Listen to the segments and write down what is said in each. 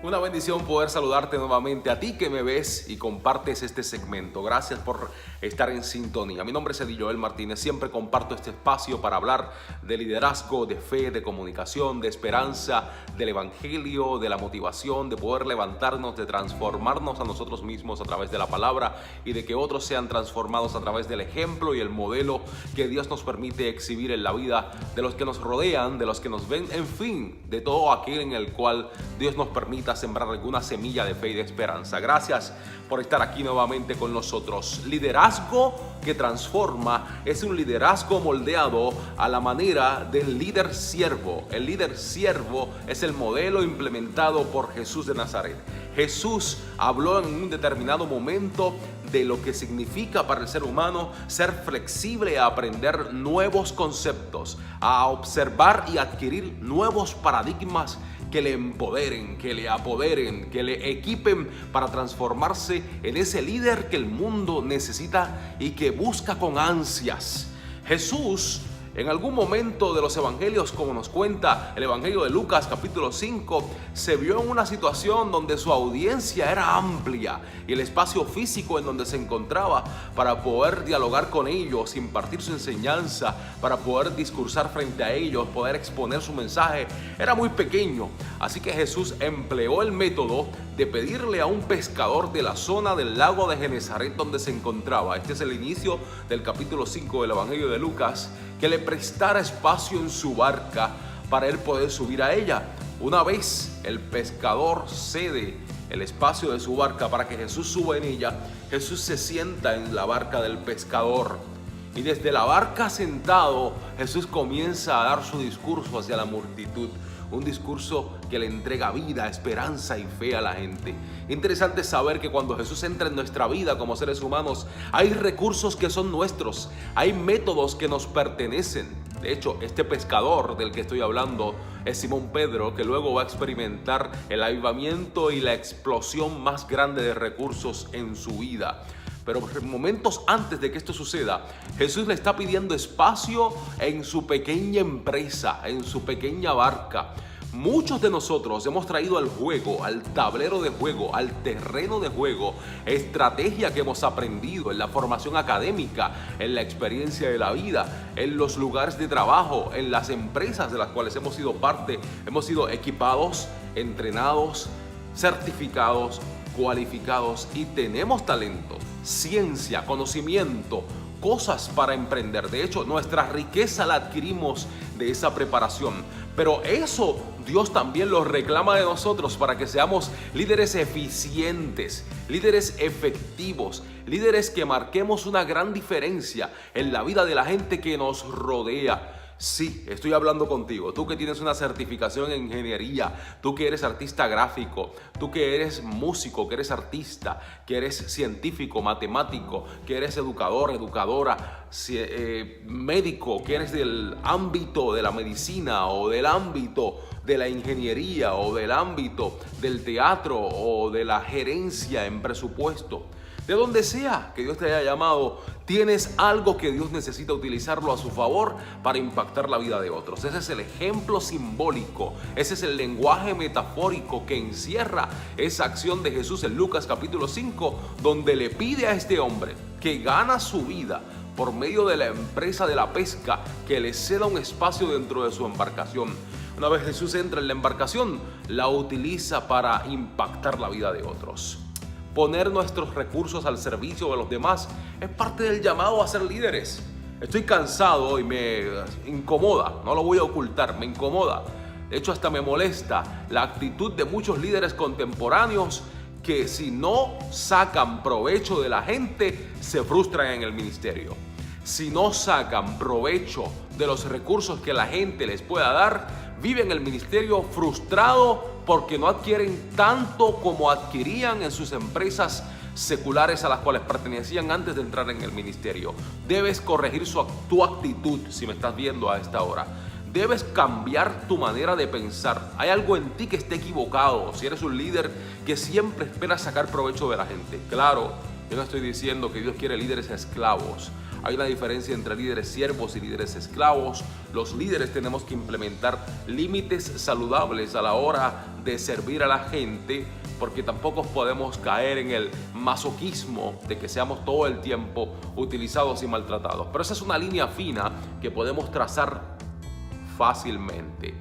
Una bendición poder saludarte nuevamente a ti que me ves y compartes este segmento. Gracias por estar en sintonía. Mi nombre es Joel Martínez. Siempre comparto este espacio para hablar de liderazgo, de fe, de comunicación, de esperanza, del evangelio, de la motivación, de poder levantarnos, de transformarnos a nosotros mismos a través de la palabra y de que otros sean transformados a través del ejemplo y el modelo que Dios nos permite exhibir en la vida de los que nos rodean, de los que nos ven, en fin, de todo aquel en el cual Dios nos permita sembrar alguna semilla de fe y de esperanza. Gracias por estar aquí nuevamente con nosotros. Liderazgo que transforma es un liderazgo moldeado a la manera del líder siervo. El líder siervo es el modelo implementado por Jesús de Nazaret. Jesús habló en un determinado momento de lo que significa para el ser humano ser flexible a aprender nuevos conceptos, a observar y adquirir nuevos paradigmas que le empoderen, que le apoderen, que le equipen para transformarse en ese líder que el mundo necesita y que busca con ansias. Jesús, en algún momento de los evangelios, como nos cuenta el evangelio de Lucas capítulo 5, se vio en una situación donde su audiencia era amplia y el espacio físico en donde se encontraba para poder dialogar con ellos, impartir su enseñanza, para poder discursar frente a ellos, poder exponer su mensaje, era muy pequeño. Así que Jesús empleó el método de pedirle a un pescador de la zona del lago de Genesaret donde se encontraba, este es el inicio del capítulo 5 del evangelio de Lucas, que le prestara espacio en su barca para él poder subir a ella. Una vez el pescador cede el espacio de su barca para que Jesús suba en ella, Jesús se sienta en la barca del pescador. Y desde la barca sentado, Jesús comienza a dar su discurso hacia la multitud. Un discurso que le entrega vida, esperanza y fe a la gente. Interesante saber que cuando Jesús entra en nuestra vida como seres humanos, hay recursos que son nuestros, hay métodos que nos pertenecen. De hecho, este pescador del que estoy hablando es Simón Pedro, que luego va a experimentar el avivamiento y la explosión más grande de recursos en su vida. Pero momentos antes de que esto suceda, Jesús le está pidiendo espacio en su pequeña empresa, en su pequeña barca. Muchos de nosotros hemos traído al juego, al tablero de juego, al terreno de juego, estrategia que hemos aprendido en la formación académica, en la experiencia de la vida, en los lugares de trabajo, en las empresas de las cuales hemos sido parte. Hemos sido equipados, entrenados, certificados, cualificados y tenemos talento, ciencia, conocimiento, cosas para emprender. De hecho, nuestra riqueza la adquirimos de esa preparación. Pero eso Dios también lo reclama de nosotros para que seamos líderes eficientes, líderes efectivos, líderes que marquemos una gran diferencia en la vida de la gente que nos rodea. Sí, estoy hablando contigo, tú que tienes una certificación en ingeniería, tú que eres artista gráfico, tú que eres músico, que eres artista, que eres científico, matemático, que eres educador, educadora, médico, que eres del ámbito de la medicina o del ámbito de la ingeniería o del ámbito del teatro o de la gerencia en presupuesto. De donde sea que Dios te haya llamado, tienes algo que Dios necesita utilizarlo a su favor para impactar la vida de otros. Ese es el ejemplo simbólico, ese es el lenguaje metafórico que encierra esa acción de Jesús en Lucas capítulo 5, donde le pide a este hombre que gana su vida por medio de la empresa de la pesca, que le ceda un espacio dentro de su embarcación. Una vez Jesús entra en la embarcación, la utiliza para impactar la vida de otros. Poner nuestros recursos al servicio de los demás es parte del llamado a ser líderes. Estoy cansado y me incomoda, no lo voy a ocultar, me incomoda. De hecho, hasta me molesta la actitud de muchos líderes contemporáneos que si no sacan provecho de la gente, se frustran en el ministerio. Si no sacan provecho de los recursos que la gente les pueda dar, viven el ministerio frustrado porque no adquieren tanto como adquirían en sus empresas seculares a las cuales pertenecían antes de entrar en el ministerio. Debes corregir tu actitud si me estás viendo a esta hora. Debes cambiar tu manera de pensar. Hay algo en ti que esté equivocado. Si eres un líder que siempre espera sacar provecho de la gente. Claro, yo no estoy diciendo que Dios quiere líderes esclavos. Hay una diferencia entre líderes siervos y líderes esclavos. Los líderes tenemos que implementar límites saludables a la hora de servir a la gente, porque tampoco podemos caer en el masoquismo de que seamos todo el tiempo utilizados y maltratados. Pero esa es una línea fina que podemos trazar fácilmente.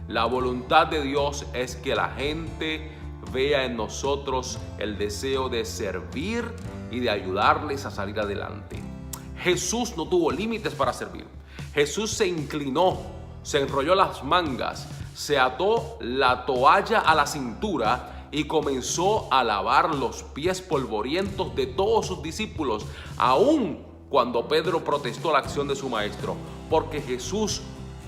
La voluntad de Dios es que la gente vea en nosotros el deseo de servir y de ayudarles a salir adelante. Jesús no tuvo límites para servir. Jesús se inclinó, se enrolló las mangas, se ató la toalla a la cintura y comenzó a lavar los pies polvorientos de todos sus discípulos, aun cuando Pedro protestó la acción de su maestro, porque Jesús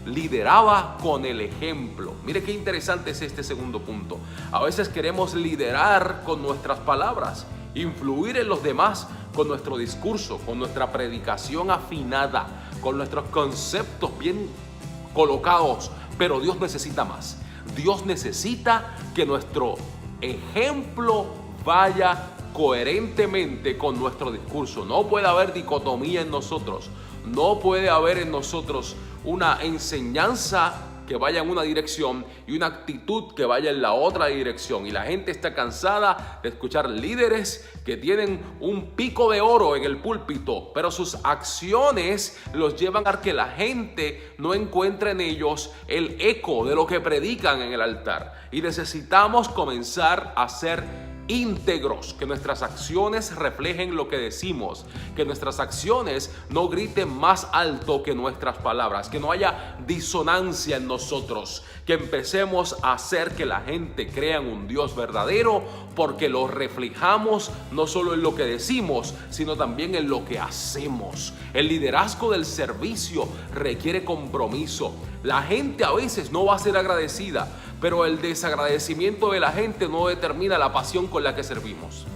lideraba con el ejemplo. Mire qué interesante es este segundo punto. A veces queremos liderar con nuestras palabras, influir en los demás con nuestro discurso, con nuestra predicación afinada, con nuestros conceptos bien colocados, pero Dios necesita más. Dios necesita que nuestro ejemplo vaya coherentemente con nuestro discurso. No puede haber dicotomía en nosotros. No puede haber en nosotros una enseñanza que vaya en una dirección y una actitud que vaya en la otra dirección. Y la gente está cansada de escuchar líderes que tienen un pico de oro en el púlpito, pero sus acciones los llevan a que la gente no encuentre en ellos el eco de lo que predican en el altar. Y necesitamos comenzar a ser íntegros, que nuestras acciones reflejen lo que decimos, que nuestras acciones no griten más alto que nuestras palabras, que no haya disonancia en nosotros, que empecemos a hacer que la gente crea en un Dios verdadero, porque lo reflejamos no solo en lo que decimos, sino también en lo que hacemos. El liderazgo del servicio requiere compromiso. La gente a veces no va a ser agradecida, pero el desagradecimiento de la gente no determina la pasión con la que servimos.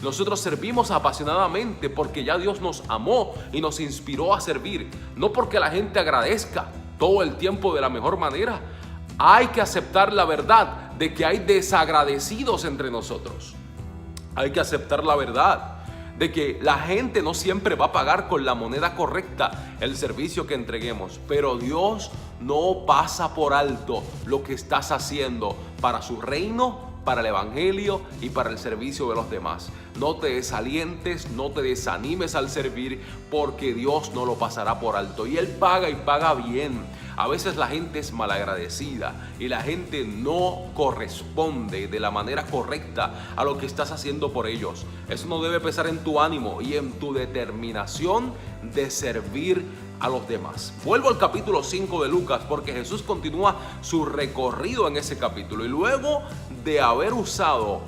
Nosotros servimos apasionadamente porque ya Dios nos amó y nos inspiró a servir, no porque la gente agradezca todo el tiempo de la mejor manera. Hay que aceptar la verdad de que hay desagradecidos entre nosotros. Hay que aceptar la verdad de que la gente no siempre va a pagar con la moneda correcta el servicio que entreguemos, pero Dios no pasa por alto lo que estás haciendo para su reino, para el evangelio y para el servicio de los demás. No te desalientes, no te desanimes al servir, porque Dios no lo pasará por alto y Él paga y paga bien. A veces la gente es malagradecida y la gente no corresponde de la manera correcta a lo que estás haciendo por ellos. Eso no debe pesar en tu ánimo y en tu determinación de servir a los demás. Vuelvo al capítulo 5 de Lucas, porque Jesús continúa su recorrido en ese capítulo, y luego de haber usado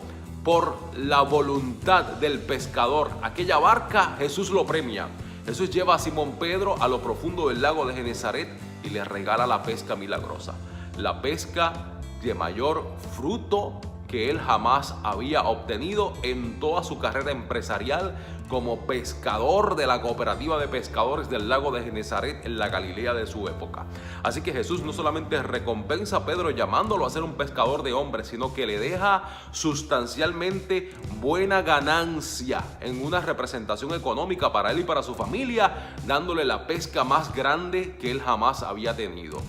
por la voluntad del pescador aquella barca, Jesús lo premia. Jesús lleva a Simón Pedro a lo profundo del lago de Genesaret y le regala la pesca milagrosa, la pesca de mayor fruto que él jamás había obtenido en toda su carrera empresarial como pescador de la cooperativa de pescadores del lago de Genesaret en la Galilea de su época. Así que Jesús no solamente recompensa a Pedro llamándolo a ser un pescador de hombres, sino que le deja sustancialmente buena ganancia en una representación económica para él y para su familia, dándole la pesca más grande que él jamás había tenido.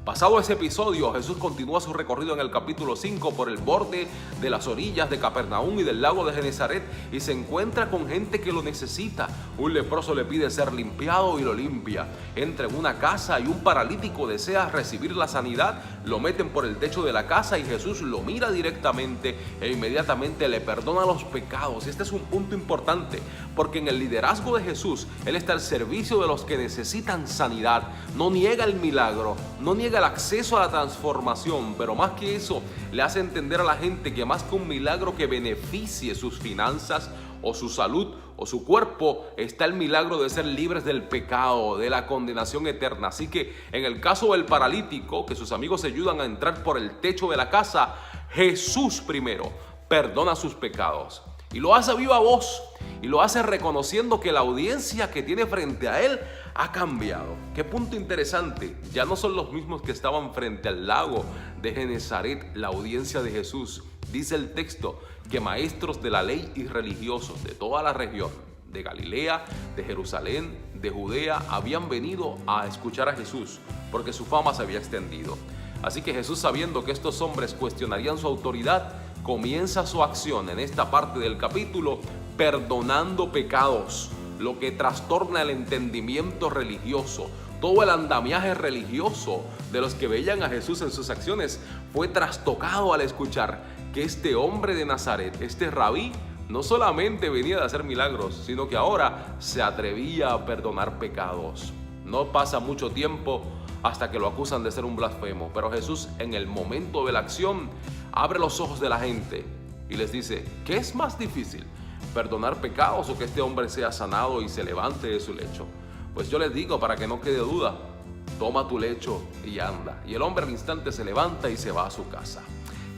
Pasado ese episodio, Jesús continúa su recorrido en el capítulo 5 por el borde de las orillas de Capernaum y del lago de Genesaret, y se encuentra con gente que lo necesita. Un leproso le pide ser limpiado y lo limpia. Entra en una casa y un paralítico desea recibir la sanidad. Lo meten por el techo de la casa y Jesús lo mira directamente e inmediatamente le perdona los pecados. Este es un punto importante, porque en el liderazgo de Jesús, Él está al servicio de los que necesitan sanidad. No niega el milagro, no niega el acceso a la transformación, pero más que eso, le hace entender a la gente que más que un milagro que beneficie sus finanzas o su salud o su cuerpo, está el milagro de ser libres del pecado, de la condenación eterna. Así que en el caso del paralítico, que sus amigos se ayudan a entrar por el techo de la casa, Jesús primero perdona sus pecados y lo hace a viva voz, y lo hace reconociendo que la audiencia que tiene frente a él ha cambiado. Qué punto interesante. Ya no son los mismos que estaban frente al lago de Genesaret, la audiencia de Jesús. Dice el texto que maestros de la ley y religiosos de toda la región, de Galilea, de Jerusalén, de Judea, habían venido a escuchar a Jesús, porque su fama se había extendido. Así que Jesús, sabiendo que estos hombres cuestionarían su autoridad, comienza su acción en esta parte del capítulo perdonando pecados, lo que trastorna el entendimiento religioso. Todo el andamiaje religioso de los que veían a Jesús en sus acciones fue trastocado al escuchar que este hombre de Nazaret, este rabí, no solamente venía de hacer milagros, sino que ahora se atrevía a perdonar pecados. No pasa mucho tiempo hasta que lo acusan de ser un blasfemo, pero Jesús, en el momento de la acción, abre los ojos de la gente y les dice: ¿qué es más difícil? ¿Perdonar pecados o que este hombre sea sanado y se levante de su lecho? Pues yo les digo, para que no quede duda, toma tu lecho y anda. Y el hombre al instante se levanta y se va a su casa.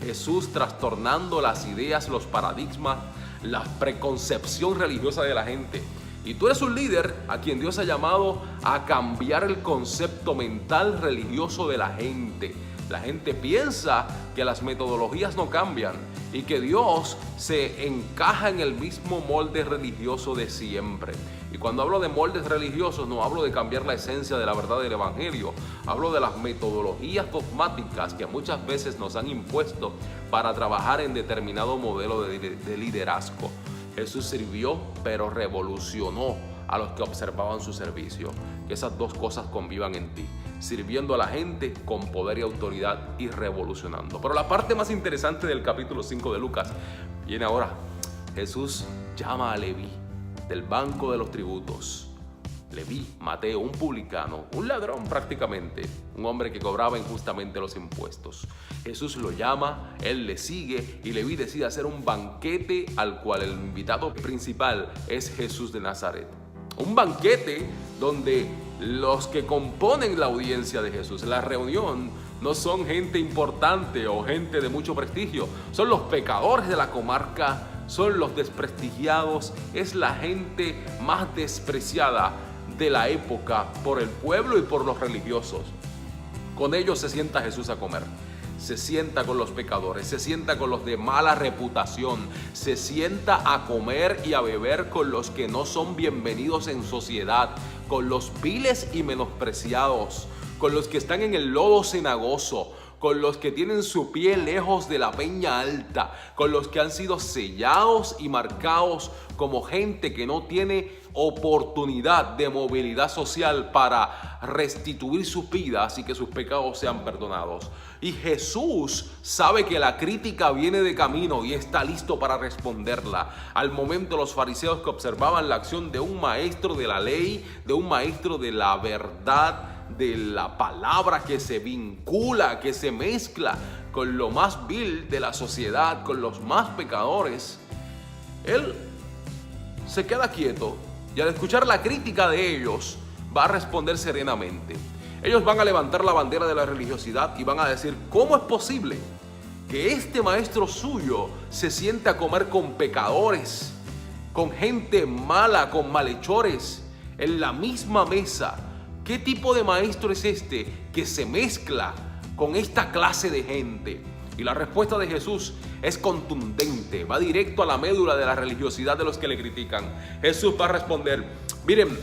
Jesús trastornando las ideas, los paradigmas, la preconcepción religiosa de la gente. Y tú eres un líder a quien Dios ha llamado a cambiar el concepto mental religioso de la gente. La gente piensa que las metodologías no cambian y que Dios se encaja en el mismo molde religioso de siempre. Y cuando hablo de moldes religiosos, no hablo de cambiar la esencia de la verdad del Evangelio. Hablo de las metodologías dogmáticas que muchas veces nos han impuesto para trabajar en determinado modelo de liderazgo. Jesús sirvió, pero revolucionó a los que observaban su servicio. Que esas dos cosas convivan en ti: sirviendo a la gente con poder y autoridad y revolucionando. Pero la parte más interesante del capítulo 5 de Lucas viene ahora. Jesús llama a Leví del banco de los tributos. Leví, Mateo, un publicano, un ladrón prácticamente, un hombre que cobraba injustamente los impuestos. Jesús lo llama, él le sigue y Leví decide hacer un banquete al cual el invitado principal es Jesús de Nazaret. Un banquete donde los que componen la audiencia de Jesús, la reunión, no son gente importante o gente de mucho prestigio, son los pecadores de la comarca, son los desprestigiados, es la gente más despreciada de la época por el pueblo y por los religiosos. Con ellos se sienta Jesús a comer. Se sienta con los pecadores, se sienta con los de mala reputación, se sienta a comer y a beber con los que no son bienvenidos en sociedad, con los viles y menospreciados, con los que están en el lodo cenagoso, con los que tienen su pie lejos de la peña alta, con los que han sido sellados y marcados como gente que no tiene oportunidad de movilidad social para restituir sus vidas y que sus pecados sean perdonados. Y Jesús sabe que la crítica viene de camino y está listo para responderla. Al momento, los fariseos, que observaban la acción de un maestro de la ley, de un maestro de la verdad, de la palabra, que se vincula, que se mezcla con lo más vil de la sociedad, con los más pecadores, él se queda quieto y al escuchar la crítica de ellos va a responder serenamente. Ellos van a levantar la bandera de la religiosidad y van a decir: ¿cómo es posible que este maestro suyo se siente a comer con pecadores, con gente mala, con malhechores, en la misma mesa? ¿Qué tipo de maestro es este que se mezcla con esta clase de gente? Y la respuesta de Jesús es contundente, va directo a la médula de la religiosidad de los que le critican. Jesús va a responder: miren,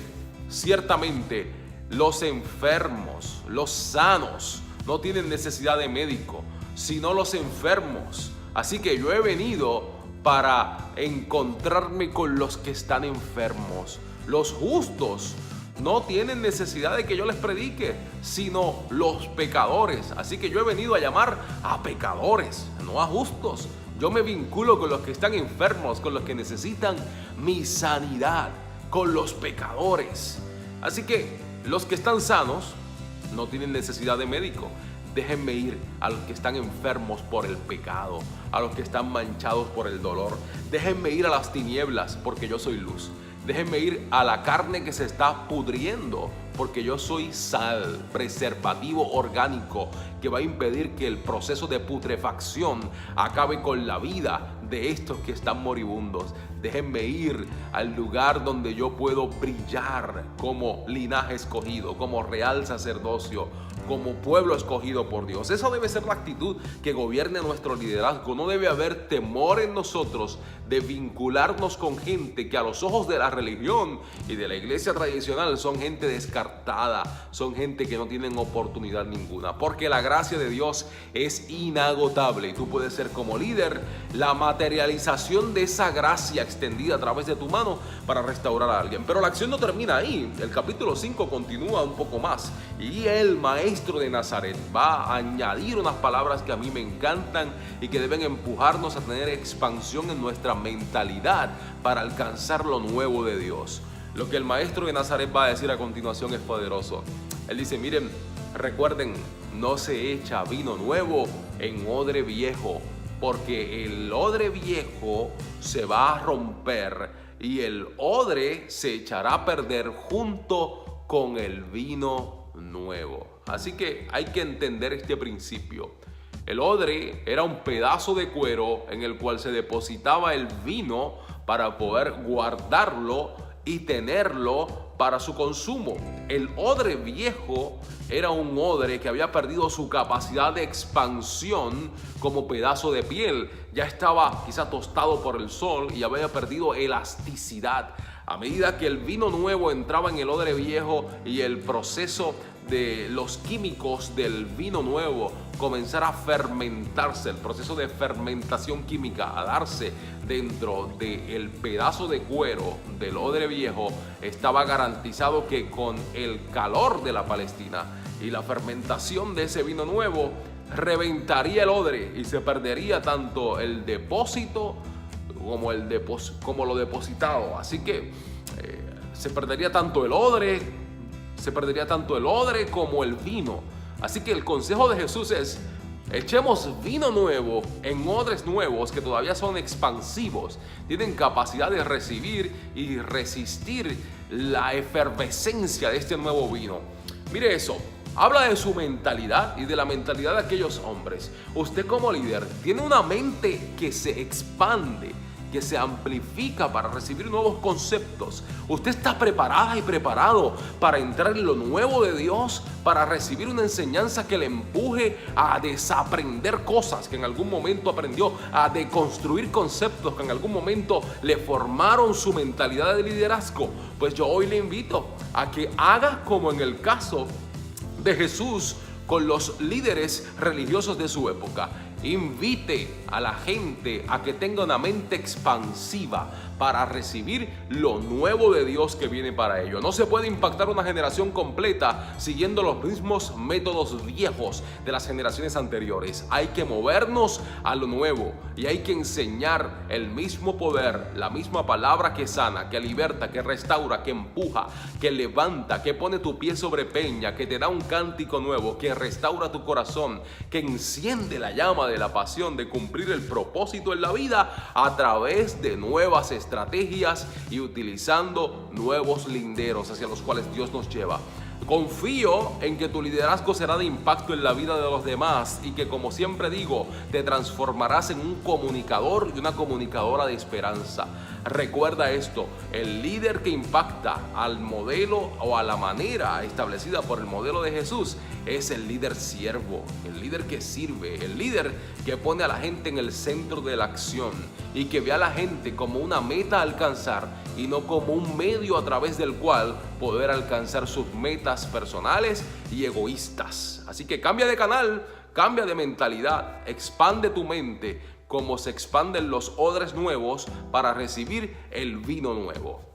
ciertamente los enfermos, los sanos, no tienen necesidad de médico, sino los enfermos. Así que yo he venido para encontrarme con los que están enfermos. Los justos no tienen necesidad de que yo les predique, sino los pecadores. Así que yo he venido a llamar a pecadores, no a justos. Yo me vinculo con los que están enfermos, con los que necesitan mi sanidad, con los pecadores. Así que los que están sanos no tienen necesidad de médico. Déjenme ir a los que están enfermos por el pecado, a los que están manchados por el dolor. Déjenme ir a las tinieblas, porque yo soy luz. Déjenme ir a la carne que se está pudriendo, porque yo soy sal, preservativo orgánico, que va a impedir que el proceso de putrefacción acabe con la vida de estos que están moribundos. Déjenme ir al lugar donde yo puedo brillar como linaje escogido, como real sacerdocio, como pueblo escogido por Dios. Esa debe ser la actitud que gobierne nuestro liderazgo. No debe haber temor en nosotros de vincularnos con gente que a los ojos de la religión y de la iglesia tradicional son gente descartada, son gente que no tienen oportunidad ninguna, porque la gracia de Dios es inagotable y tú puedes ser como líder la materialización de esa gracia extendida a través de tu mano para restaurar a alguien. Pero la acción no termina ahí. El capítulo 5 continúa un poco más y el maestro de Nazaret va a añadir unas palabras que a mí me encantan y que deben empujarnos a tener expansión en nuestra mentalidad para alcanzar lo nuevo de Dios. Lo que el maestro de Nazaret va a decir a continuación es poderoso. Él dice, miren, recuerden, no se echa vino nuevo en odre viejo, porque el odre viejo se va a romper y el odre se echará a perder junto con el vino nuevo. Así que hay que entender este principio. El odre era un pedazo de cuero en el cual se depositaba el vino para poder guardarlo y tenerlo para su consumo. El odre viejo era un odre que había perdido su capacidad de expansión como pedazo de piel. Ya estaba quizá tostado por el sol y había perdido elasticidad. A medida que el vino nuevo entraba en el odre viejo y el proceso de los químicos del vino nuevo comenzara a fermentarse, el proceso de fermentación química a darse dentro del pedazo de cuero del odre viejo, estaba garantizado que con el calor de la Palestina y la fermentación de ese vino nuevo reventaría el odre y se perdería tanto el depósito como lo depositado. Así que se perdería tanto el odre como el vino. Así que el consejo de Jesús es: echemos vino nuevo en odres nuevos que todavía son expansivos, tienen capacidad de recibir y resistir la efervescencia de este nuevo vino. Mire eso. Habla de su mentalidad y de la mentalidad de aquellos hombres. Usted como líder tiene una mente que se expande, que se amplifica para recibir nuevos conceptos. Usted está preparada y preparado para entrar en lo nuevo de Dios, para recibir una enseñanza que le empuje a desaprender cosas que en algún momento aprendió, a deconstruir conceptos que en algún momento le formaron su mentalidad de liderazgo. Pues yo hoy le invito a que haga como en el caso de Jesús con los líderes religiosos de su época. Invite a la gente a que tenga una mente expansiva para recibir lo nuevo de Dios que viene para ello. No se puede impactar una generación completa siguiendo los mismos métodos viejos de las generaciones anteriores. Hay que movernos a lo nuevo y hay que enseñar el mismo poder, la misma palabra que sana, que liberta, que restaura, que empuja, que levanta, que pone tu pie sobre peña, que te da un cántico nuevo, que restaura tu corazón, que enciende la llama de la pasión de cumplir el propósito en la vida a través de nuevas estrategias y utilizando nuevos linderos hacia los cuales Dios nos lleva. Confío en que tu liderazgo será de impacto en la vida de los demás y que, como siempre digo, te transformarás en un comunicador y una comunicadora de esperanza. Recuerda esto: el líder que impacta al modelo o a la manera establecida por el modelo de Jesús es el líder siervo, el líder que sirve, el líder que pone a la gente en el centro de la acción y que ve a la gente como una meta a alcanzar y no como un medio a través del cual poder alcanzar sus metas personales y egoístas. Así que cambia de canal, cambia de mentalidad, expande tu mente como se expanden los odres nuevos para recibir el vino nuevo.